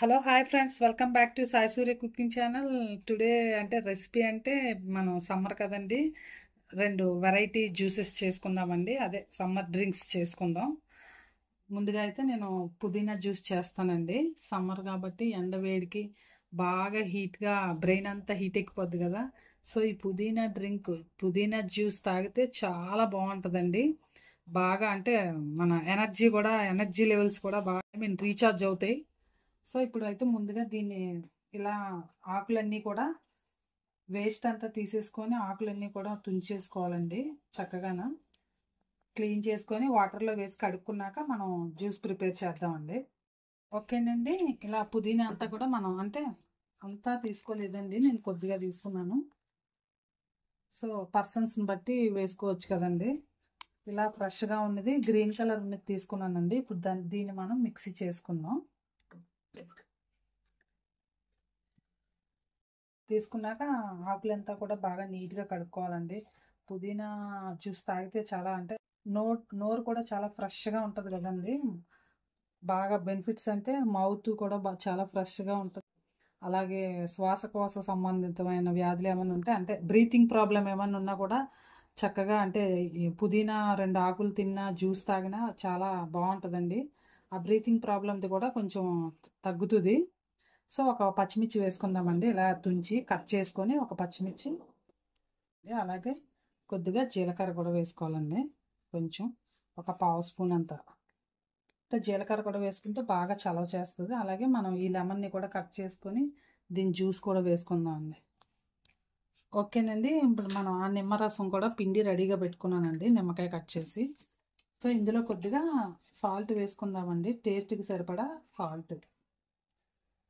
Hello hi friends, welcome back to Sai Surya cooking channel. Today అంటే recipe అంటే మనం summer కదండి, రెండు వెరైటీ జ్యూసెస్ చేసుకుందామండి. అదే సమ్మర్ డ్రింక్స్ చేసుకుందాం. ముందుగా అయితే నేను పుదీనా జ్యూస్ చేస్తానండి. సమ్మర్ కాబట్టి ఎండ వేడికి బాగా హీట్గా బ్రెయిన్ అంతా హీట్ ఎక్కిపోద్ది కదా. సో ఈ పుదీనా జ్యూస్ తాగితే చాలా బాగుంటుందండి. బాగా అంటే మన ఎనర్జీ లెవెల్స్ కూడా బాగా రీఛార్జ్ అవుతాయి. సో ఇప్పుడు అయితే ముందుగా దీన్ని ఇలా ఆకులన్నీ కూడా వేస్ట్ అంతా తీసేసుకొని ఆకులన్నీ కూడా తుంచేసుకోవాలండి. చక్కగాను క్లీన్ చేసుకొని వాటర్లో వేసి కడుక్కున్నాక మనం జ్యూస్ ప్రిపేర్ చేద్దామండి. ఓకేనండి, ఇలా పుదీనా అంతా కూడా మనం అంటే అంతా తీసుకోలేదండి, నేను కొద్దిగా తీసుకున్నాను. సో పర్సన్స్ని బట్టి వేసుకోవచ్చు కదండి. ఇలా ఫ్రెష్గా ఉన్నది గ్రీన్ కలర్ ఉన్నది తీసుకున్నానండి. ఇప్పుడు దీన్ని మనం మిక్సీ చేసుకుందాం. తీసుకున్నాక ఆకులంతా కూడా బాగా నీట్గా కడుక్కోవాలండి. పుదీనా జ్యూస్ తాగితే చాలా అంటే నోరు కూడా చాలా ఫ్రెష్గా ఉంటుంది కదండి. బాగా బెనిఫిట్స్ అంటే మౌత్ కూడా చాలా ఫ్రెష్గా ఉంటుంది. అలాగే శ్వాసకోశ సంబంధితమైన వ్యాధులు ఏమైనా ఉంటే అంటే బ్రీతింగ్ ప్రాబ్లం ఏమైనా ఉన్నా కూడా చక్కగా అంటే ఈ పుదీనా రెండు ఆకులు తిన్నా జ్యూస్ తాగినా చాలా బాగుంటుందండి. ఆ బ్రీతింగ్ ప్రాబ్లంది కూడా కొంచెం తగ్గుతుంది. సో ఒక పచ్చిమిర్చి వేసుకుందామండి. ఇలా తుంచి కట్ చేసుకొని ఒక పచ్చిమిర్చి, అలాగే కొద్దిగా జీలకర్ర కూడా వేసుకోవాలండి. కొంచెం ఒక పావు స్పూన్ అంత జీలకర్ర కూడా వేసుకుంటే బాగా చలవ చేస్తుంది. అలాగే మనం ఈ లెమన్ని కూడా కట్ చేసుకొని దీని జ్యూస్ కూడా వేసుకుందామండి. ఓకేనండి, ఇప్పుడు మనం ఆ నిమ్మరసం కూడా పిండి రెడీగా పెట్టుకున్నానండి, నిమ్మకాయ కట్ చేసి. సో ఇందులో కొద్దిగా సాల్ట్ వేసుకుందామండి. టేస్ట్కి సరిపడా సాల్ట్,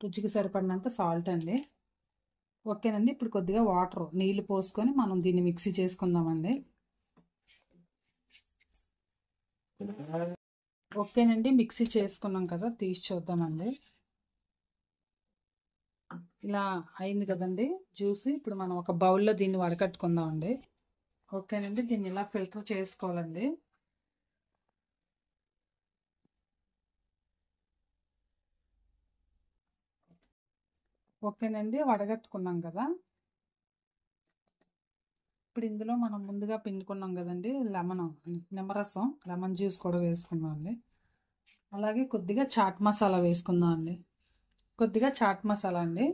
రుచికి సరిపడినంత సాల్ట్ అండి. ఓకేనండి, ఇప్పుడు కొద్దిగా నీళ్ళు పోసుకొని మనం దీన్ని మిక్సీ చేసుకుందామండి. ఓకేనండి, మిక్సీ చేసుకున్నాం కదా, తీసి చూద్దామండి. ఇలా అయింది కదండి జ్యూస్. ఇప్పుడు మనం ఒక బౌల్లో దీన్ని వడకట్టుకుందామండి. ఓకేనండి, దీన్ని ఇలా ఫిల్టర్ చేసుకోవాలండి. ఓకేనండి, వడగట్టుకున్నాం కదా. ఇప్పుడు ఇందులో మనం ముందుగా పిండుకున్నాం కదండి నిమ్మరసం, లెమన్ జ్యూస్ కూడా వేసుకుందాం అండి. అలాగే కొద్దిగా చాట్ మసాలా వేసుకుందాం అండి. కొద్దిగా చాట్ మసాలా అండి.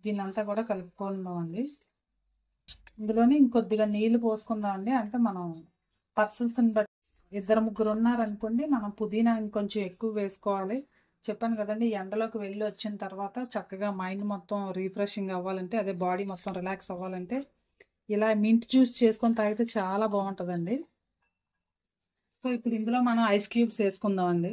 దీన్ని అంతా కూడా కలుపుకుందాం అండి. ఇందులోని ఇంకొద్దిగా నీళ్లు పోసుకుందాం అండి. అంటే మనం పర్సన్స్ని బట్టి, ఇద్దరు ముగ్గురు ఉన్నారనుకోండి మనం పుదీనా ఇంకొంచెం ఎక్కువ వేసుకోవాలి. చెప్పాను కదండి, ఎండలోకి వెళ్ళి వచ్చిన తర్వాత చక్కగా మైండ్ మొత్తం రీఫ్రెషింగ్ అవ్వాలంటే, అదే బాడీ మొత్తం రిలాక్స్ అవ్వాలంటే ఇలా మింట్ జ్యూస్ చేసుకొని తాగితే చాలా బాగుంటుందండి. సో ఇప్పుడు ఇందులో మనం ఐస్ క్యూబ్స్ వేసుకుందామండి.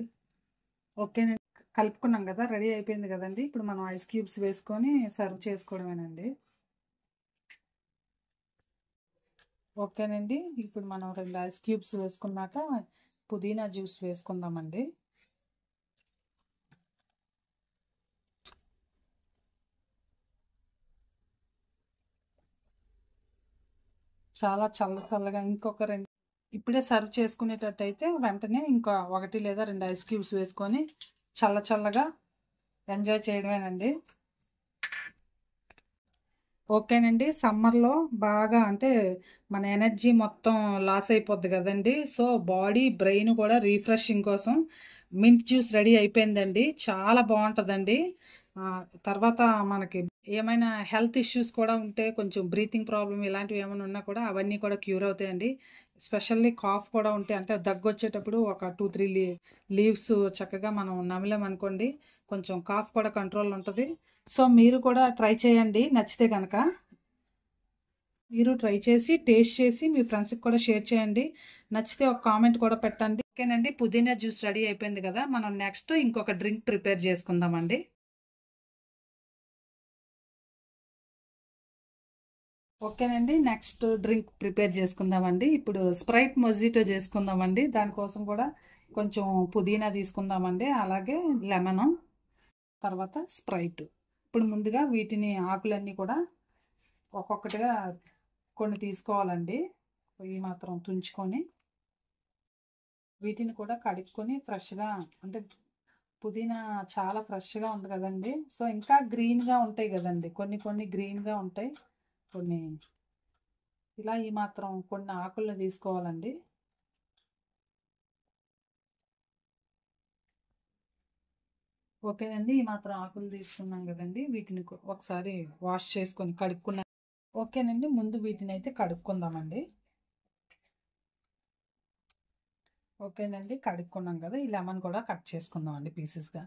ఓకేనండి, కలుపుకున్నాం కదా, రెడీ అయిపోయింది కదండి. ఇప్పుడు మనం ఐస్ క్యూబ్స్ వేసుకొని సర్వ్ చేసుకోవడమేనండి. ఓకేనండి, ఇప్పుడు మనం 2 ఐస్ క్యూబ్స్ వేసుకున్నాక పుదీనా జ్యూస్ వేసుకుందామండి. చాలా చల్లగా ఇంకొక రెండు, ఇప్పుడే సర్వ్ చేసుకునేటట్టయితే వెంటనే ఇంకా 1 లేదా 2 ఐస్ క్యూబ్స్ వేసుకొని చల్లగా ఎంజాయ్ చేయడమేనండి. ఓకేనండి, సమ్మర్లో బాగా అంటే మన ఎనర్జీ మొత్తం లాస్ అయిపోద్ది కదండి. సో బాడీ బ్రెయిన్ కూడా రీఫ్రెషింగ్ కోసం మింట్ జ్యూస్ రెడీ అయిపోయిందండి. చాలా బాగుంటుందండి. తర్వాత మనకి ఏమైనా హెల్త్ ఇష్యూస్ కూడా ఉంటే, కొంచెం బ్రీతింగ్ ప్రాబ్లం ఇలాంటివి ఏమైనా ఉన్నా కూడా అవన్నీ కూడా క్యూర్ అవుతాయండి. ఎస్పెషల్లీ కాఫ్ కూడా ఉంటే, అంటే దగ్గు వచ్చేటప్పుడు ఒక 2-3 లీవ్స్ చక్కగా మనం నమిలామనుకోండి, కొంచెం కాఫ్ కూడా కంట్రోల్ ఉంటుంది. సో మీరు కూడా ట్రై చేయండి. నచ్చితే కనుక మీరు ట్రై చేసి టేస్ట్ చేసి మీ ఫ్రెండ్స్కి కూడా షేర్ చేయండి. నచ్చితే ఒక కామెంట్ కూడా పెట్టండి. ఓకేనండి, పుదీనా జ్యూస్ రెడీ అయిపోయింది కదా. మనం నెక్స్ట్ ఇంకొక డ్రింక్ ప్రిపేర్ చేసుకుందామండి. ఓకేనండి, నెక్స్ట్ డ్రింక్ ప్రిపేర్ చేసుకుందామండి. ఇప్పుడు స్ప్రైట్ మొజిటో చేసుకుందామండి. దానికోసం కూడా కొంచెం పుదీనా తీసుకుందామండి, అలాగే లెమన్, తర్వాత స్ప్రైట్. ఇప్పుడు ముందుగా వీటిని ఆకులన్నీ కూడా ఒక్కొక్కటిగా కొన్ని తీసుకోవాలండి. ఈ మాత్రం తుంచుకొని వీటిని కూడా కడుక్కొని ఫ్రెష్గా అంటే పుదీనా చాలా ఫ్రెష్గా ఉంది కదండి. సో ఇంకా గ్రీన్గా ఉంటాయి కదండి, కొన్ని కొన్ని గ్రీన్గా ఉంటాయి, కొన్ని ఇలా ఈ మాత్రం కొన్ని ఆకులను తీసుకోవాలండి. ఓకేనండి, ఈ మాత్రం ఆకులు తీసుకున్నాం కదండి, వీటిని ఒకసారి వాష్ చేసుకొని కడుక్కున్నాం. ఓకేనండి, ముందు వీటిని అయితే కడుక్కుందామండి. ఓకేనండి, కడుక్కున్నాం కదా, ఈ లెమన్ కూడా కట్ చేసుకుందాం అండి పీసెస్గా.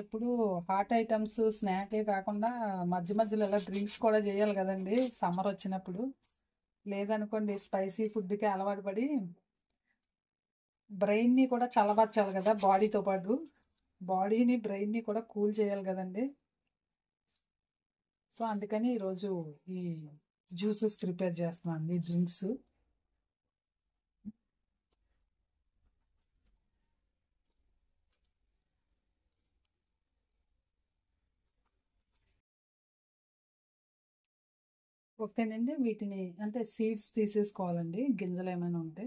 ఎప్పుడు హాట్ ఐటమ్స్ స్నాకే కాకుండా మధ్య మధ్యలో ఇలా డ్రింక్స్ కూడా చేయాలి కదండి సమ్మర్ వచ్చినప్పుడు. లేదనుకోండి స్పైసీ ఫుడ్కి అలవాటు పడి బ్రెయిన్ని కూడా చల్లబరచాలి కదా, బాడీతో పాటు బాడీని బ్రెయిన్ని కూడా కూల్ చేయాలి కదండి. సో అందుకని ఈరోజు ఈ జ్యూసెస్ ప్రిపేర్ చేస్తున్నాను అండి, డ్రింక్స్. ఓకేనండి, వీటిని అంటే సీడ్స్ తీసేసుకోవాలండి, గింజలు ఏమైనా ఉంటే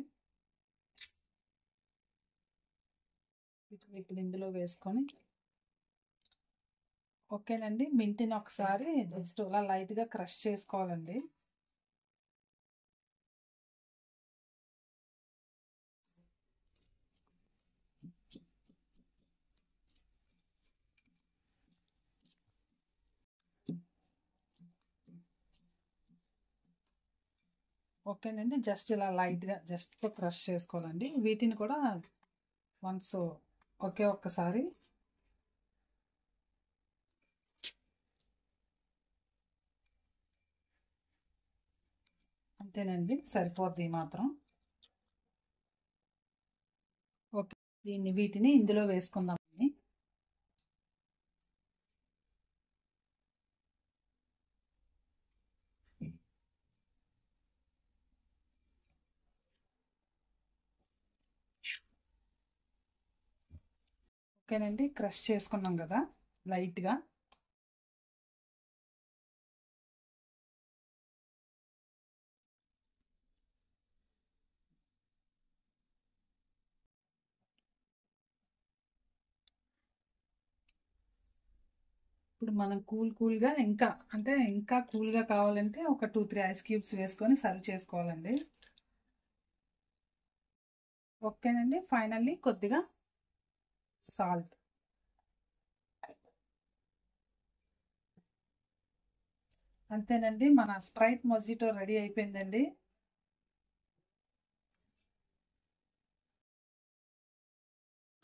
వీటిని ఇప్పుడు ఇందులో వేసుకొని. ఓకేనండి, మింటిని ఒకసారి జస్ట్ అలా లైట్గా క్రష్ చేసుకోవాలండి. ఓకేనండి, జస్ట్ ఇలా లైట్గా జస్ట్ క్రష్ చేసుకోవాలండి. వీటిని కూడా వన్స్ ఒక్కసారి అంతేనండి, సరిపోద్ది మాత్రం. ఓకే, వీటిని ఇందులో వేసుకుందామండి. ఓకేనండి, క్రష్ చేసుకున్నాం కదా లైట్గా. ఇప్పుడు మనం కూల్గా ఇంకా కూల్గా కావాలంటే ఒక 2-3 ఐస్ క్యూబ్స్ వేసుకొని సర్వ్ చేసుకోవాలండి. ఓకేనండి, ఫైనల్లీ కొద్దిగా సాల్ట్. అంతేనండి, మన స్ప్రైట్ మొజిటో రెడీ అయిపోయిందండి.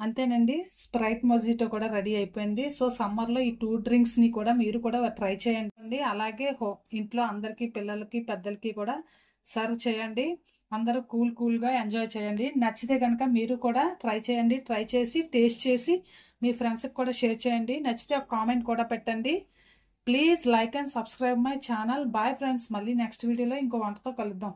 అంతేనండి, స్ప్రైట్ మొజిటో కూడా రెడీ అయిపోయింది. సో సమ్మర్లో ఈ 2 డ్రింక్స్ని కూడా మీరు కూడా ట్రై చేయండి. అలాగే ఇంట్లో అందరికీ, పిల్లలకి, పెద్దలకి కూడా సర్వ్ చేయండి. అందరూ కూల్గా ఎంజాయ్ చేయండి. నచ్చితే కనుక మీరు కూడా ట్రై చేయండి. ట్రై చేసి టేస్ట్ చేసి మీ ఫ్రెండ్స్కి కూడా షేర్ చేయండి. నచ్చితే ఒక కామెంట్ కూడా పెట్టండి. Please like and subscribe my channel. Bye friends, మళ్ళీ నెక్స్ట్ వీడియోలో ఇంకో వంటతో కలుద్దాం.